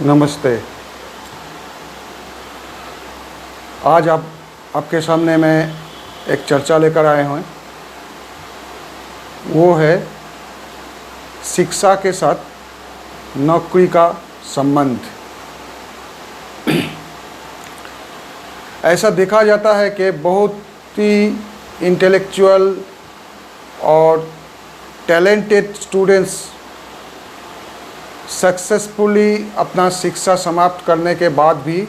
नमस्ते। आज आपके सामने मैं एक चर्चा लेकर आए हैं। वो है शिक्षा के साथ नौकरी का संबंध। ऐसा देखा जाता है कि बहुत ही इंटेलेक्चुअल और टैलेंटेड स्टूडेंट्स सक्सेसफुली अपना शिक्षा समाप्त करने के बाद भी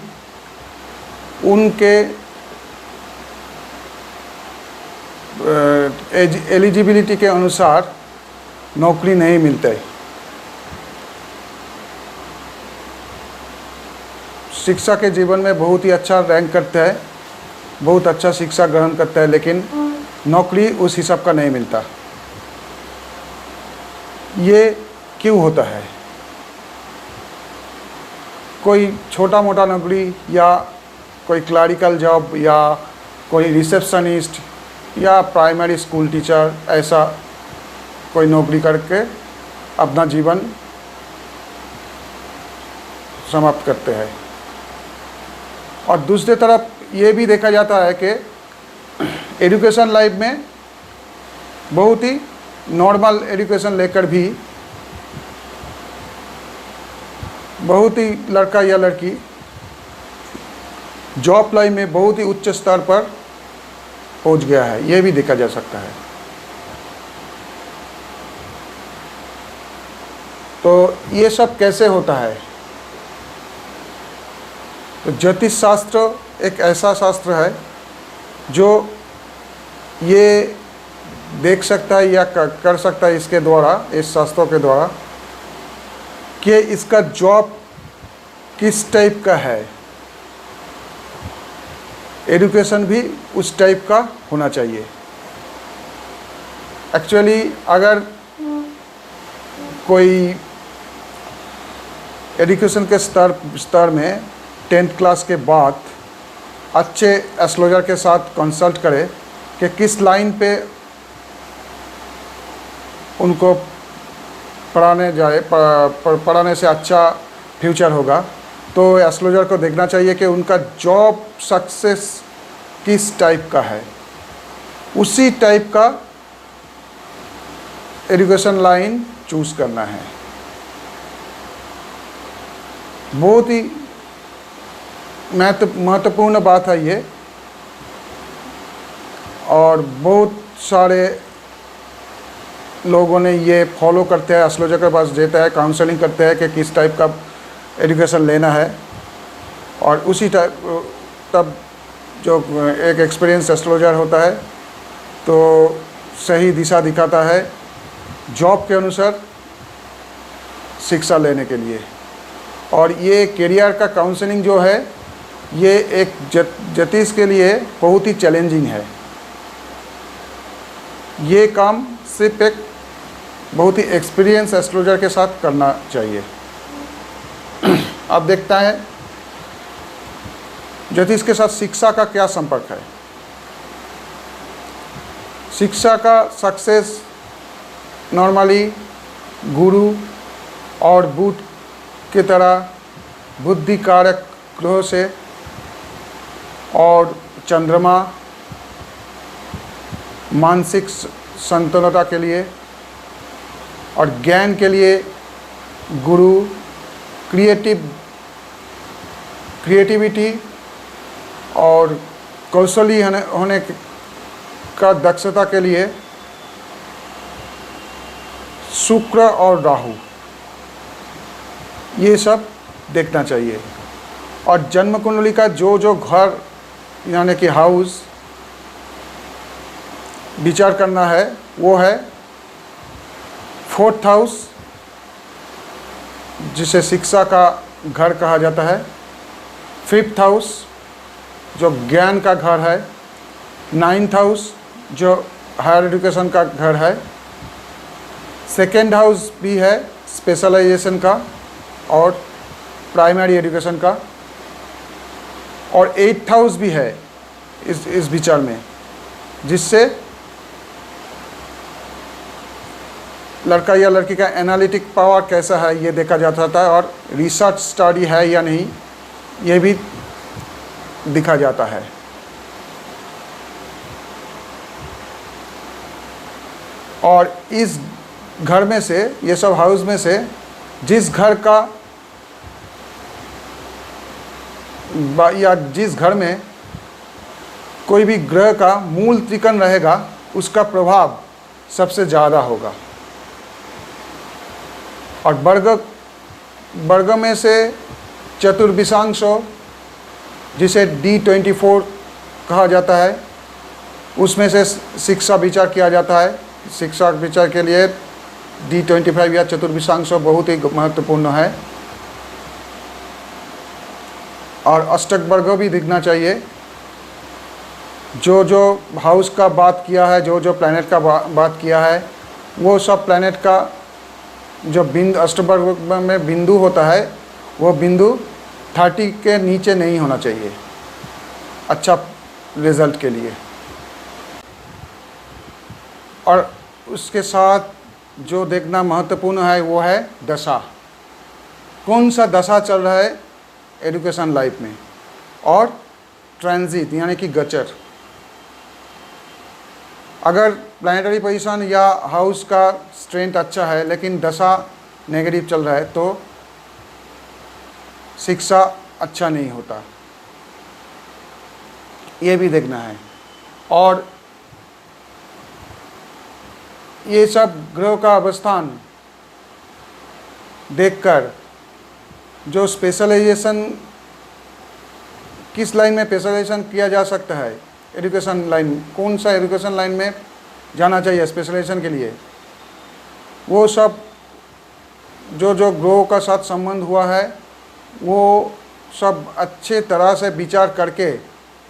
उनके एलिजिबिलिटी के अनुसार नौकरी नहीं मिलते। शिक्षा के जीवन में बहुत ही अच्छा रैंक करता है, बहुत अच्छा शिक्षा ग्रहण करता है, लेकिन नौकरी उस हिसाब का नहीं मिलता। ये क्यों होता है? कोई छोटा मोटा नौकरी या कोई क्लरिकल जॉब या कोई रिसेप्शनिस्ट या प्राइमरी स्कूल टीचर, ऐसा कोई नौकरी करके अपना जीवन समाप्त करते हैं। और दूसरी तरफ ये भी देखा जाता है कि एजुकेशन लाइफ में बहुत ही नॉर्मल एजुकेशन लेकर भी बहुत ही लड़का या लड़की जॉब लाइफ में बहुत ही उच्च स्तर पर पहुंच गया है। ये भी देखा जा सकता है। तो ये सब कैसे होता है? तो ज्योतिष शास्त्र एक ऐसा शास्त्र है जो ये देख सकता है या कर सकता है इसके द्वारा, इस शास्त्रों के द्वारा, कि इसका जॉब किस टाइप का है। एजुकेशन भी उस टाइप का होना चाहिए। एक्चुअली अगर कोई एजुकेशन के स्तर में 10th क्लास के बाद अच्छे एस्ट्रोलॉजर के साथ कंसल्ट करे कि किस लाइन पे उनको पढ़ाने से अच्छा फ्यूचर होगा, तो एस्ट्रोलॉजर को देखना चाहिए कि उनका जॉब सक्सेस किस टाइप का है। उसी टाइप का एजुकेशन लाइन चूज़ करना है। बहुत ही महत्वपूर्ण बात है ये। और बहुत सारे लोगों ने ये फॉलो करते हैं, एस्ट्रोलॉजर के पास देता है, काउंसलिंग करते हैं कि किस टाइप का एजुकेशन लेना है। और उसी टाइप तब जो एक एक्सपीरियंस एस्ट्रोलॉजर होता है तो सही दिशा दिखाता है जॉब के अनुसार शिक्षा लेने के लिए। और ये करियर का काउंसलिंग जो है ये एक ज्योतिष के लिए बहुत ही चैलेंजिंग है। ये काम सिर्फ एक बहुत ही एक्सपीरियंस एस्ट्रोलॉजर के साथ करना चाहिए। अब देखता है ज्योतिष के साथ शिक्षा का क्या संपर्क है। शिक्षा का सक्सेस नॉर्मली गुरु और बुध की तरह बुद्धि कारक ग्रहों से और चंद्रमा मानसिक संतुलता के लिए और ज्ञान के लिए गुरु, क्रिएटिविटी और कौशली होने का दक्षता के लिए शुक्र और राहु, ये सब देखना चाहिए। और जन्म कुंडली का जो घर यानी कि हाउस विचार करना है वो है 4th हाउस, जिसे शिक्षा का घर कहा जाता है। 5th हाउस जो ज्ञान का घर है। 9th हाउस जो हायर एजुकेशन का घर है। 2nd हाउस भी है स्पेशलाइजेशन का और प्राइमरी एजुकेशन का। और 8th हाउस भी है इस विचार में, जिससे लड़का या लड़की का एनालिटिक पावर कैसा है ये देखा जाता था, और रिसर्च स्टडी है या नहीं ये भी दिखा जाता है। और इस घर में से, ये सब हाउस में से, जिस घर का या जिस घर में कोई भी ग्रह का मूल त्रिकोण रहेगा उसका प्रभाव सबसे ज़्यादा होगा। और वर्ग में से चतुर्विशांश, जिसे D24 कहा जाता है, उसमें से शिक्षा विचार किया जाता है। शिक्षा विचार के लिए D25 या चतुर्विशांश बहुत ही महत्वपूर्ण है। और अष्टक वर्ग भी दिखना चाहिए। जो हाउस का बात किया है, जो प्लैनेट का बात किया है, वो सब प्लैनेट का जो बिंदु अष्टवर्ग में बिंदु होता है, वो बिंदु 30 के नीचे नहीं होना चाहिए अच्छा रिजल्ट के लिए। और उसके साथ जो देखना महत्वपूर्ण है वो है दशा। कौन सा दशा चल रहा है एजुकेशन लाइफ में, और ट्रांजिट यानी कि गोचर। अगर प्लैनेटरी पोजीशन या हाउस का स्ट्रेंथ अच्छा है लेकिन दशा नेगेटिव चल रहा है तो शिक्षा अच्छा नहीं होता, ये भी देखना है। और ये सब ग्रह का अवस्थान देखकर जो स्पेशलाइजेशन, किस लाइन में स्पेशलाइजेशन किया जा सकता है, एजुकेशन लाइन, कौन सा एजुकेशन लाइन में जाना चाहिए स्पेशलाइजेशन के लिए, वो सब जो ग्रह का साथ संबंध हुआ है वो सब अच्छे तरह से विचार करके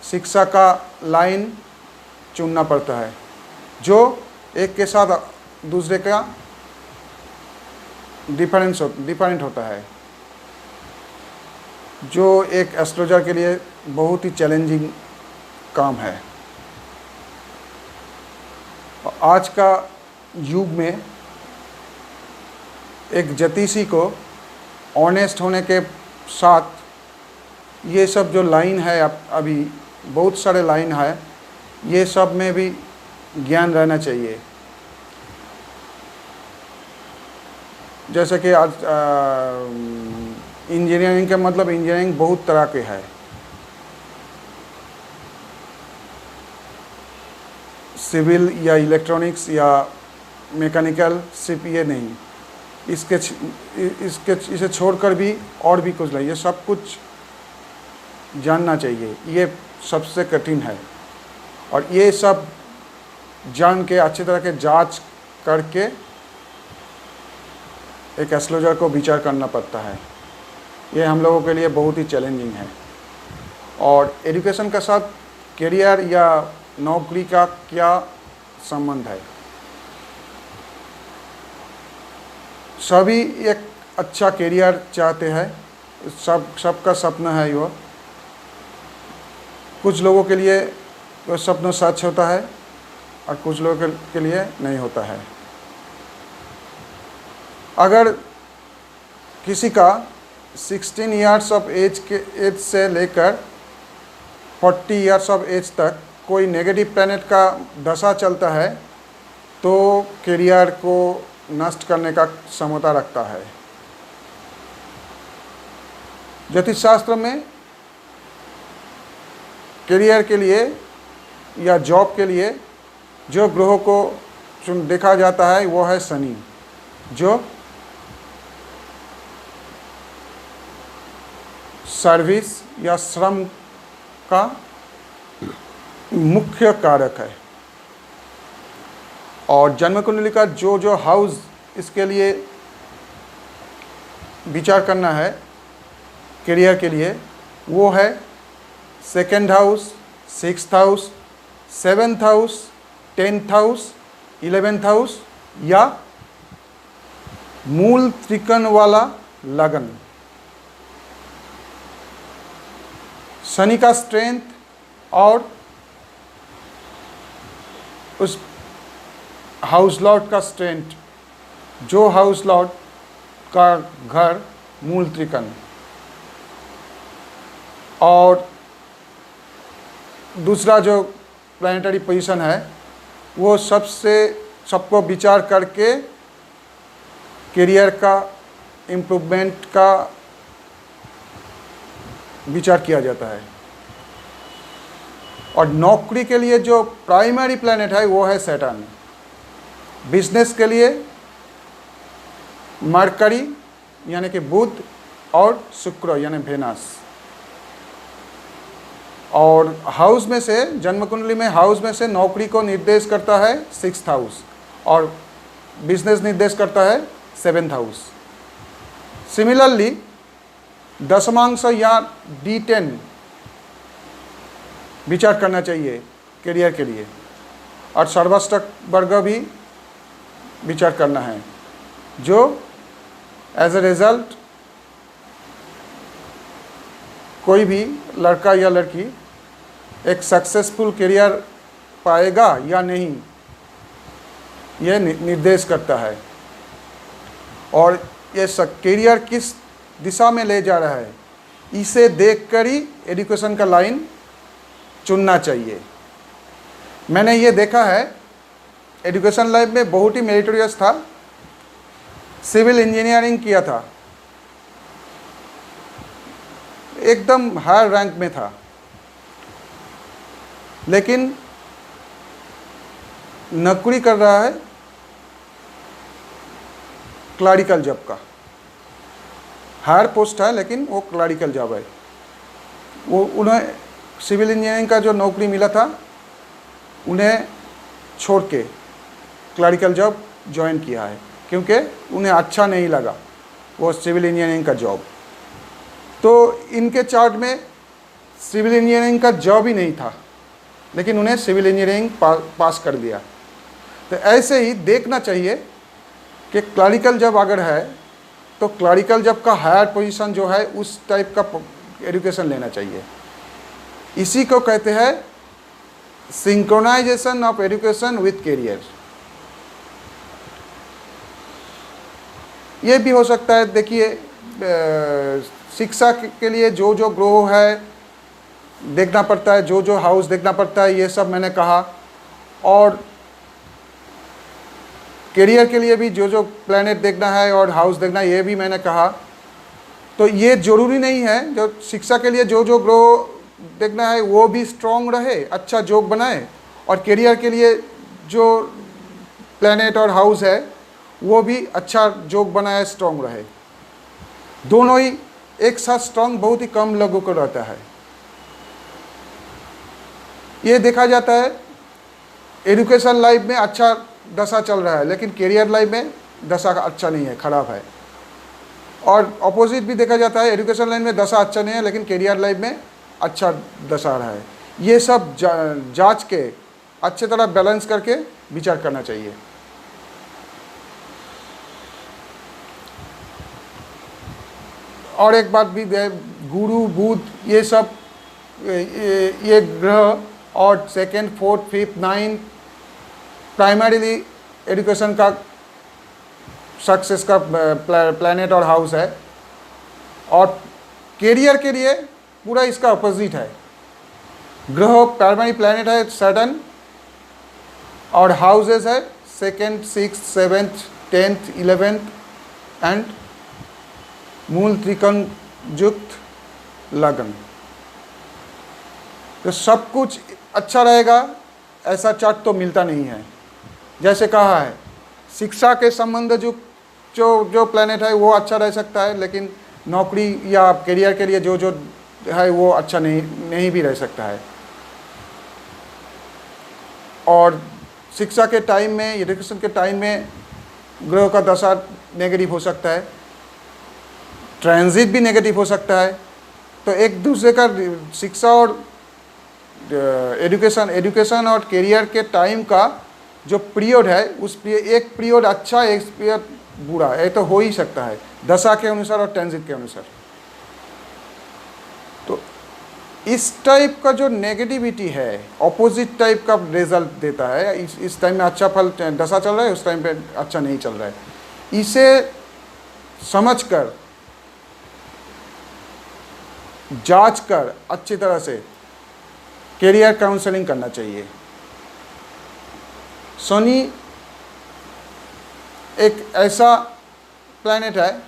शिक्षा का लाइन चुनना पड़ता है, जो एक के साथ दूसरे का डिफरेंट होता है, जो एक एस्ट्रोलॉजर के लिए बहुत ही चैलेंजिंग काम है। आज का युग में एक ज्योतिषी को ऑनेस्ट होने के साथ ये सब जो लाइन है, अभी बहुत सारे लाइन है, ये सब में भी ज्ञान रहना चाहिए। जैसे कि आज इंजीनियरिंग के मतलब इंजीनियरिंग बहुत तरह के है। सिविल या इलेक्ट्रॉनिक्स या मैकेनिकल सिर्फ ये नहीं, इसे छोड़कर भी और भी कुछ नहीं, ये सब कुछ जानना चाहिए। ये सबसे कठिन है, और ये सब जान के अच्छी तरह के जांच करके एक एस्ट्रोलॉजर को विचार करना पड़ता है। ये हम लोगों के लिए बहुत ही चैलेंजिंग है। और एजुकेशन के साथ करियर या नौकरी का क्या संबंध है? सभी एक अच्छा करियर चाहते हैं, सबका सपना है वो। कुछ लोगों के लिए वो सपना सच होता है और कुछ लोगों के लिए नहीं होता है। अगर किसी का 16 ईयर्स ऑफ एज से लेकर 40 ईयर्स ऑफ एज तक कोई नेगेटिव प्लैनेट का दशा चलता है तो करियर को नष्ट करने का क्षमता रखता है। ज्योतिष शास्त्र में करियर के लिए या जॉब के लिए जो ग्रहों को देखा जाता है वो है शनि, जो सर्विस या श्रम का मुख्य कारक है। और जन्म कुंडली का जो हाउस इसके लिए विचार करना है करियर के लिए, वो है 2nd house, 6th house, 7th house, 10th house, 11th house या मूल त्रिकोण वाला लगन। शनि का स्ट्रेंथ और उस हाउस लॉर्ड का स्ट्रेंथ जो हाउस लॉर्ड का घर मूल त्रिकोण, और दूसरा जो प्लानिटरी पोजीशन है वो सबको विचार करके करियर का इम्प्रूवमेंट का विचार किया जाता है। और नौकरी के लिए जो प्राइमरी प्लैनेट है वो है सैटर्न, बिजनेस के लिए मरकरी यानी कि बुध और शुक्र यानी वेनस। और हाउस में से, जन्म कुंडली में हाउस में से नौकरी को निर्देश करता है 6th हाउस और बिजनेस निर्देश करता है 7th हाउस। सिमिलरली दशमांश या D10 विचार करना चाहिए करियर के लिए, और सर्वाष्टक वर्ग भी विचार करना है, जो एज ए रिजल्ट कोई भी लड़का या लड़की एक सक्सेसफुल करियर पाएगा या नहीं, यह निर्देश करता है। और ये करियर किस दिशा में ले जा रहा है, इसे देखकर ही एजुकेशन का लाइन चुनना चाहिए। मैंने ये देखा है, एजुकेशन लाइफ में बहुत ही मेरिटोरियस था, सिविल इंजीनियरिंग किया था, एकदम हायर रैंक में था, लेकिन नौकरी कर रहा है क्लरिकल जॉब का, हायर पोस्ट है लेकिन वो क्लरिकल जॉब है। वो उन्हें सिविल इंजीनियरिंग का जो नौकरी मिला था उन्हें छोड़ के क्लरिकल जॉब ज्वाइन किया है, क्योंकि उन्हें अच्छा नहीं लगा वो सिविल इंजीनियरिंग का जॉब। तो इनके चार्ट में सिविल इंजीनियरिंग का जॉब ही नहीं था, लेकिन उन्हें सिविल इंजीनियरिंग पास कर दिया। तो ऐसे ही देखना चाहिए कि क्लरिकल जॉब अगर है तो क्लरिकल जॉब का हायर पोजीशन जो है उस टाइप का एजुकेशन लेना चाहिए। इसी को कहते हैं synchronization of education with career. ये भी हो सकता है, देखिए शिक्षा के लिए जो जो ग्रह है देखना पड़ता है, जो जो हाउस देखना पड़ता है, ये सब मैंने कहा। और करियर के लिए भी जो जो प्लैनेट देखना है और हाउस देखना है, ये भी मैंने कहा। तो ये ज़रूरी नहीं है जो शिक्षा के लिए जो जो ग्रह देखना है वो भी स्ट्रॉन्ग रहे, अच्छा जोग बनाए, और करियर के लिए जो प्लैनेट और हाउस है वो भी अच्छा जोग बनाए, स्ट्रॉन्ग रहे। दोनों ही एक साथ स्ट्रॉन्ग बहुत ही कम लोगों को रहता है। ये देखा जाता है एजुकेशन लाइफ में अच्छा दशा चल रहा है, लेकिन करियर लाइफ में दशा अच्छा नहीं है, खराब है। और अपोजिट भी देखा जाता है, एजुकेशन लाइन में दशा अच्छा नहीं है लेकिन करियर लाइफ में अच्छा दशा रहा है। ये सब जांच के अच्छे तरह बैलेंस करके विचार करना चाहिए। और एक बात भी, गुरु बुध ये सब ये ग्रह और 2nd 4th 5th 9th primarily education का सक्सेस का प्लैनेट और हाउस है, और करियर के लिए पूरा इसका अपोजिट है। ग्रह प्राइमरी प्लैनेट है सैटर्न, और हाउसेस है 2nd 6th 7th 10th 11th and मूल त्रिकोण युक्त लग्न। तो सब कुछ अच्छा रहेगा ऐसा चार्ट तो मिलता नहीं है। जैसे कहा है, शिक्षा के संबंध जो प्लैनेट है वो अच्छा रह सकता है, लेकिन नौकरी या करियर के लिए जो जो है वो अच्छा नहीं भी रह सकता है। और शिक्षा के टाइम में, एजुकेशन के टाइम में ग्रह का दशा नेगेटिव हो सकता है, ट्रांजिट भी नेगेटिव हो सकता है। तो एक दूसरे का शिक्षा और एजुकेशन और करियर के टाइम का जो पीरियड है, उस एक पीरियड अच्छा, एक पीरियड बुरा, ये तो हो ही सकता है दशा के अनुसार और ट्रांजिट के अनुसार। तो इस टाइप का जो नेगेटिविटी है, ऑपोजिट टाइप का रिजल्ट देता है। इस टाइम में अच्छा फल दशा चल रहा है, उस टाइम पे अच्छा नहीं चल रहा है। इसे समझकर, जांच कर अच्छी तरह से कैरियर काउंसलिंग करना चाहिए। शनि एक ऐसा प्लैनेट है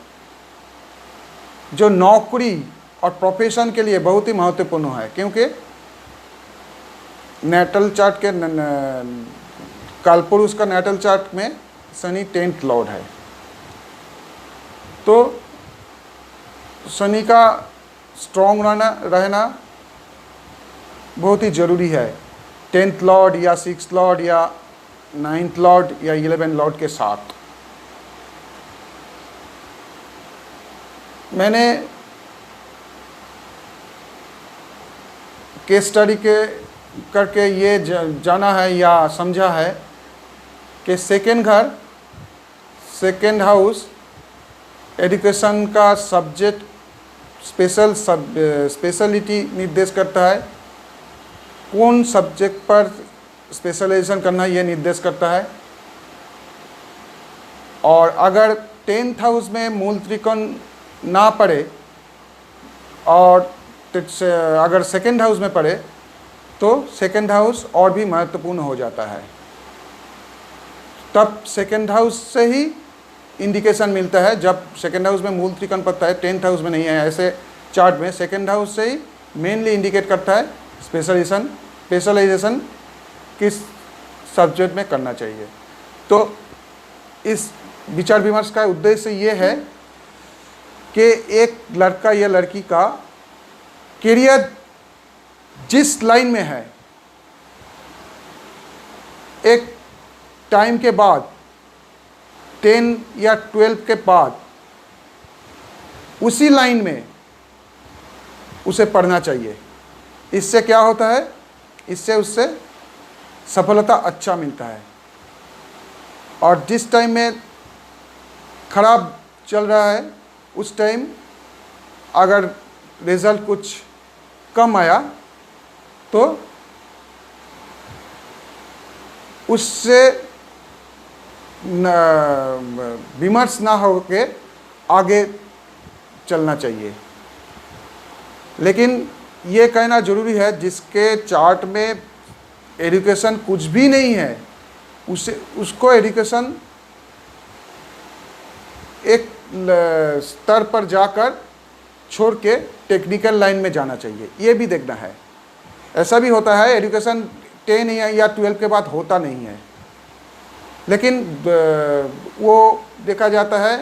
जो नौकरी और प्रोफेशन के लिए बहुत ही महत्वपूर्ण है, क्योंकि नेटल चार्ट के कालपुरुष का नेटल चार्ट में शनि 10th लॉर्ड है। तो शनि का स्ट्रॉन्ग रहना बहुत ही ज़रूरी है 10th लॉर्ड या 6th लॉर्ड या 9th लॉर्ड या 11th लॉर्ड के साथ। मैंने केस स्टडी करके ये जाना है या समझा है कि सेकेंड घर, सेकेंड हाउस एजुकेशन का सब्जेक्ट स्पेशलिटी निर्देश करता है। कौन सब्जेक्ट पर स्पेशलाइजेशन करना ये निर्देश करता है। और अगर 10th हाउस में मूल त्रिकोण ना पड़े और अगर सेकेंड हाउस में पड़े तो सेकेंड हाउस और भी महत्वपूर्ण हो जाता है। तब सेकेंड हाउस से ही इंडिकेशन मिलता है। जब सेकेंड हाउस में मूल त्रिकोण पड़ता है, 10th हाउस में नहीं है, ऐसे चार्ट में सेकेंड हाउस से ही मेनली इंडिकेट करता है स्पेशलाइजेशन किस सब्जेक्ट में करना चाहिए। तो इस विचार विमर्श का उद्देश्य ये है कि एक लड़का या लड़की का करियर जिस लाइन में है, एक टाइम के बाद 10 या 12 के बाद उसी लाइन में उसे पढ़ना चाहिए। इससे क्या होता है, इससे उससे सफलता अच्छा मिलता है। और जिस टाइम में खराब चल रहा है उस टाइम अगर रिजल्ट कुछ कम आया तो उससे विमर्श ना हो के आगे चलना चाहिए। लेकिन ये कहना ज़रूरी है जिसके चार्ट में एजुकेशन कुछ भी नहीं है उसको एजुकेशन एक स्तर पर जाकर छोड़ के टेक्निकल लाइन में जाना चाहिए। ये भी देखना है। ऐसा भी होता है एजुकेशन 10 या 12 के बाद होता नहीं है, लेकिन वो देखा जाता है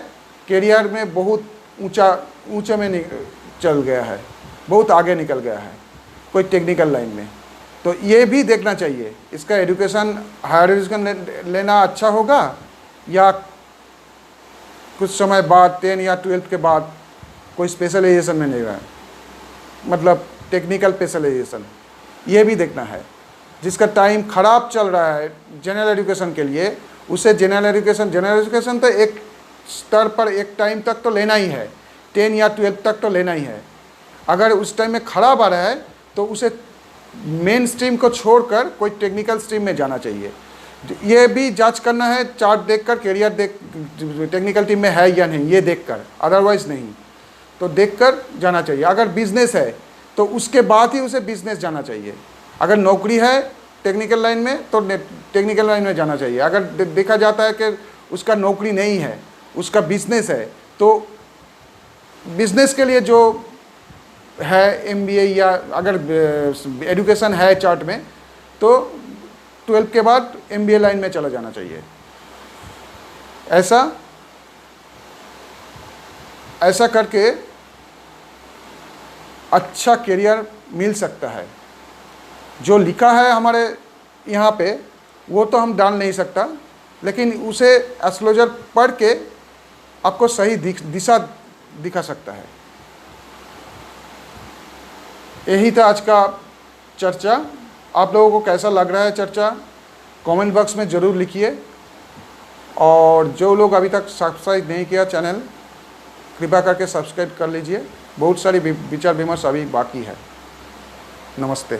करियर में बहुत ऊंचे में चल गया है, बहुत आगे निकल गया है कोई टेक्निकल लाइन में। तो ये भी देखना चाहिए इसका एजुकेशन हायर एजुकेशन लेना अच्छा होगा या कुछ समय बाद 10 या 12 के बाद कोई स्पेशलाइजेशन में नहीं रहा, मतलब टेक्निकल स्पेशलाइजेशन। ये भी देखना है। जिसका टाइम ख़राब चल रहा है जनरल एजुकेशन के लिए, उसे जनरल एजुकेशन तो एक स्तर पर एक टाइम तक तो लेना ही है, 10 या 12 तक तो लेना ही है। अगर उस टाइम में ख़राब आ रहा है तो उसे मेन स्ट्रीम को छोड़कर कोई टेक्निकल स्ट्रीम में जाना चाहिए। ये भी जांच करना है चार्ट देखकर, करियर टेक्निकल टीम में है या नहीं ये देखकर, अदरवाइज़ नहीं। तो देखकर जाना चाहिए। अगर बिजनेस है तो उसके बाद ही उसे बिजनेस जाना चाहिए। अगर नौकरी है टेक्निकल लाइन में तो टेक्निकल लाइन में जाना चाहिए। अगर देखा जाता है कि उसका नौकरी नहीं है, उसका बिजनेस है, तो बिजनेस के लिए जो है MBA या अगर एजुकेशन है चार्ट में तो 12 के बाद MBA लाइन में चला जाना चाहिए। ऐसा करके अच्छा करियर मिल सकता है। जो लिखा है हमारे यहाँ पे वो तो हम डाल नहीं सकता, लेकिन उसे एस्ट्रोलॉजर पढ़ के आपको सही दिशा दिखा सकता है। यही था आज का चर्चा। आप लोगों को कैसा लग रहा है चर्चा, कमेंट बॉक्स में ज़रूर लिखिए। और जो लोग अभी तक सब्सक्राइब नहीं किया चैनल, कृपया करके सब्सक्राइब कर लीजिए। बहुत सारी विचार विमर्श अभी बाकी है। नमस्ते।